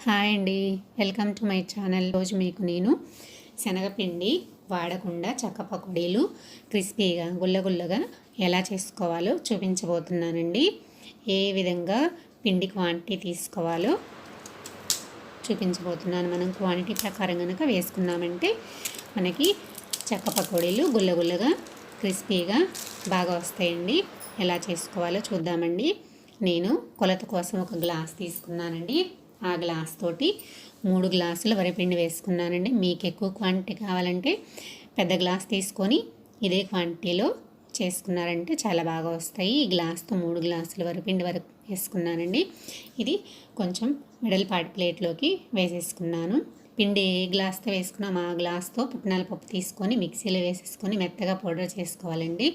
Hi అండి, welcome to my channel. రోజు మీకు నేను శనగపిండి వాడకుండా చెక్క పకోడీలు క్రిస్పీగా గుల్లగుల్లగా ఎలా చేసుకోవాలో చూపించబోతున్నానండి. ఏ విధంగా పిండి క్వాంటిటీ తీసుకోవాలో చూపించబోతున్నాను. మనం క్వాంటిటీ ప్రకారం కనుక వేసుకున్నామంటే మనకి చెక్క పకోడీలు గుల్లగుల్లగా క్రిస్పీగా బాగా వస్తాయండి. ఎలా చేసుకోవాలో చూద్దామండి. నేను కొలత కోసం ఒక గ్లాస్ తీసుకున్నానండి. ఆ గ్లాస్ తోటి 3 గ్లాసుల వరిపిండి వేసుకున్నానండి. మీకు ఎక్కువ క్వాంటిటీ కావాలంటే పెద్ద గ్లాస్ తీసుకొని ఇదే క్వాంటిటీలో చేసుకున్నారంటే చాలా బాగా వస్తాయి. ఈ గ్లాస్తో 3 గ్లాసుల వరిపిండి వరకు వేసుకున్నానండి. ఇది కొంచెం వెడల్పాటి ప్లేట్లోకి వేసేసుకున్నాను. పిండి ఏ గ్లాస్తో వేసుకున్నాం ఆ గ్లాస్తో పుట్నాల పప్పు తీసుకొని మిక్సీలో వేసేసుకొని మెత్తగా పౌడర్ చేసుకోవాలండి.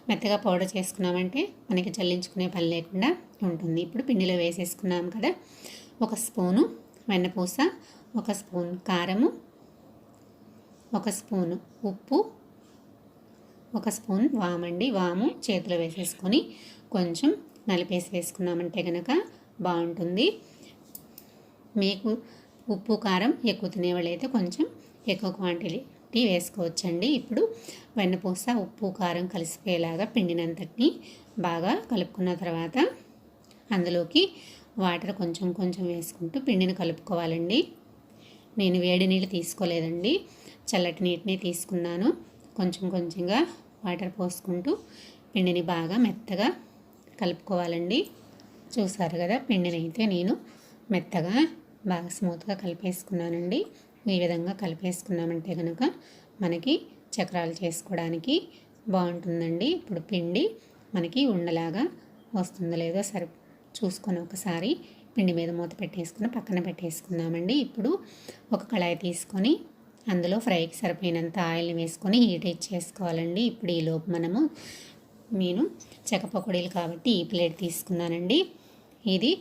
మెత్తగా పౌడర్ చేసుకున్నామంటే మనకి చల్లించుకునే పని లేకుండా ఉంటుంది. ఇప్పుడు పిండిలో వేసేసుకున్నాం కదా, 1 స్పూను వెన్నపూస, 1 స్పూన్ కారము, 1 స్పూను ఉప్పు, 1 స్పూన్ వామండి. వాము చేతిలో వేసేసుకొని కొంచెం నలిపేసి వేసుకున్నామంటే కనుక బాగుంటుంది. మీకు ఉప్పు కారం ఎక్కువ తినేవాళ్ళైతే కొంచెం ఎక్కువ క్వాంటిటీ వేసుకోవచ్చండి. ఇప్పుడు వెన్నపూస ఉప్పు కారం కలిసిపోయేలాగా పిండినంతటిని బాగా కలుపుకున్న తర్వాత అందులోకి వాటర్ కొంచెం కొంచెం వేసుకుంటూ పిండిని కలుపుకోవాలండి. నేను వేడి నీళ్ళు తీసుకోలేదండి, చల్లటి నీటిని తీసుకున్నాను. కొంచెం కొంచెంగా వాటర్ పోసుకుంటూ పిండిని బాగా మెత్తగా కలుపుకోవాలండి. చూసారు కదా, పిండిని అయితే నేను మెత్తగా బాగా స్మూత్గా కలిపేసుకున్నానండి. ఈ విధంగా కలిపేసుకున్నామంటే కనుక మనకి చక్రాలు చేసుకోవడానికి బాగుంటుందండి. ఇప్పుడు పిండి మనకి ఉండలాగా వస్తుందో లేదో చూసుకొని ఒకసారి పిండి మీద మూత పెట్టేసుకుని పక్కన పెట్టేసుకుందామండి. ఇప్పుడు ఒక కళాయి తీసుకొని అందులో ఫ్రైకి సరిపోయినంత ఆయిల్ని వేసుకొని హీట్ ఇచ్చేసుకోవాలండి. ఇప్పుడు ఈలోపు నేను చెక్క పకోడీలు కాబట్టి ఈ ప్లేట్ తీసుకున్నానండి. ఇది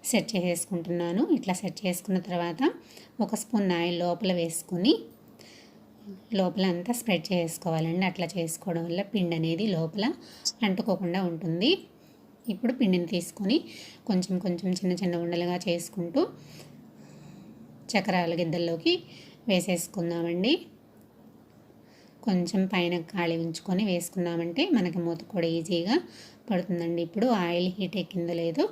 సెట్ చేసేసుకుంటున్నాను. ఇట్లా సెట్ చేసుకున్న తర్వాత 1 స్పూన్ ఆయిల్ లోపల వేసుకొని లోపల అంతా స్ప్రెడ్ చేసుకోవాలండి. అట్లా చేసుకోవడం వల్ల పిండి అనేది లోపల అంటుకోకుండా ఉంటుంది. ఇప్పుడు పిండిని తీసుకొని కొంచెం కొంచెం చిన్న చిన్న ఉండలుగా చేసుకుంటూ చక్రాల గిద్దల్లోకి వేసేసుకుందామండి. కొంచెం పైన ఖాళీ ఉంచుకొని వేసుకున్నామంటే మనకి మూత కూడా ఈజీగా పడుతుందండి. ఇప్పుడు ఆయిల్ హీట్ ఎక్కిందో లేదో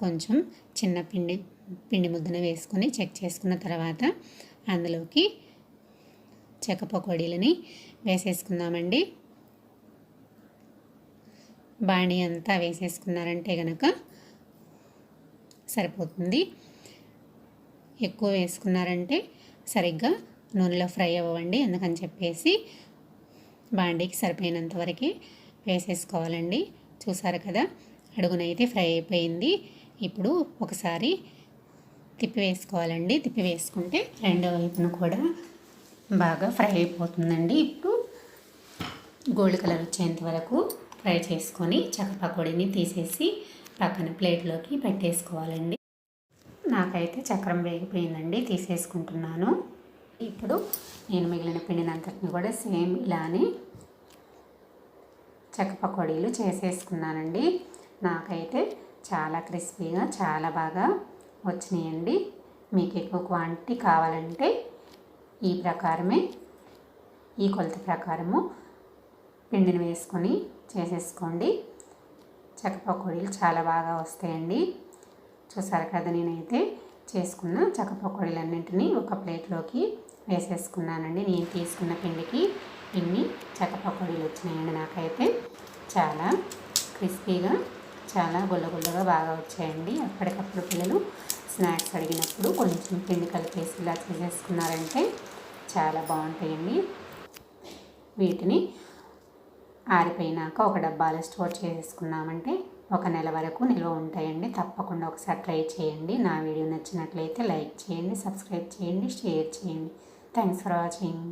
కొంచెం చిన్న పిండి ముద్దన వేసుకొని చెక్ చేసుకున్న తర్వాత అందులోకి చెక్క పకోడీలని వేసేసుకుందామండి. బాణీ అంతా వేసేసుకున్నారంటే కనుక సరిపోతుంది. ఎక్కువ వేసుకున్నారంటే సరిగ్గా నూనెలో ఫ్రై అవ్వండి. అందుకని చెప్పేసి బాండీకి సరిపోయినంత వరకు వేసేసుకోవాలండి. చూసారు కదా, అడుగునైతే ఫ్రై అయిపోయింది. ఇప్పుడు ఒకసారి తిప్పి వేసుకోవాలండి. తిప్పి వేసుకుంటే రెండో వైపును కూడా బాగా ఫ్రై అయిపోతుందండి. ఇప్పుడు గోల్డ్ కలర్ వచ్చేంత వరకు ఫ్రై చేసుకొని చెక్క పకోడీని తీసేసి పక్కన ప్లేట్లోకి పెట్టేసుకోవాలండి. నాకైతే చక్రం వేగిపోయిందండి, తీసేసుకుంటున్నాను. ఇప్పుడు నేను మిగిలిన పిండినంతటిని కూడా సేమ్ ఇలానే చెక్క పకోడీలు చేసేసుకున్నానండి. నాకైతే చాలా క్రిస్పీగా చాలా బాగా వచ్చినాయండి. మీకు ఎక్కువ క్వాంటిటీ కావాలంటే ఈ ప్రకారమే, ఈ కొలత ప్రకారము పిండిని వేసుకొని చేసేసుకోండి. చెక్క పకోడీలు చాలా బాగా వస్తాయండి. చూసారు కదా, నేనైతే చేసుకున్న చెక్క పకోడీలన్నింటినీ ఒక ప్లేట్లోకి వేసేసుకున్నానండి. నేను తీసుకున్న పిండికి ఇన్ని చెక్క పకోడీలు వచ్చినాయండి. నాకైతే చాలా క్రిస్పీగా చాలా గుల్లగుల్లగా బాగా వచ్చాయండి. అప్పటికప్పుడు పిల్లలు స్నాక్స్ అడిగినప్పుడు కొంచెం పిండి కలిపేసి ఇలా చేసేసుకున్నారంటే చాలా బాగుంటాయండి. వీటిని ఆరిపోయినాక ఒక డబ్బాలో స్టోర్ చేసేసుకున్నామంటే 1 నెల వరకు నిల్వ ఉంటాయండి. తప్పకుండా ఒకసారి ట్రై చేయండి. నా వీడియో నచ్చినట్లయితే లైక్ చేయండి, సబ్స్క్రైబ్ చేయండి, షేర్ చేయండి. Thanks for watching.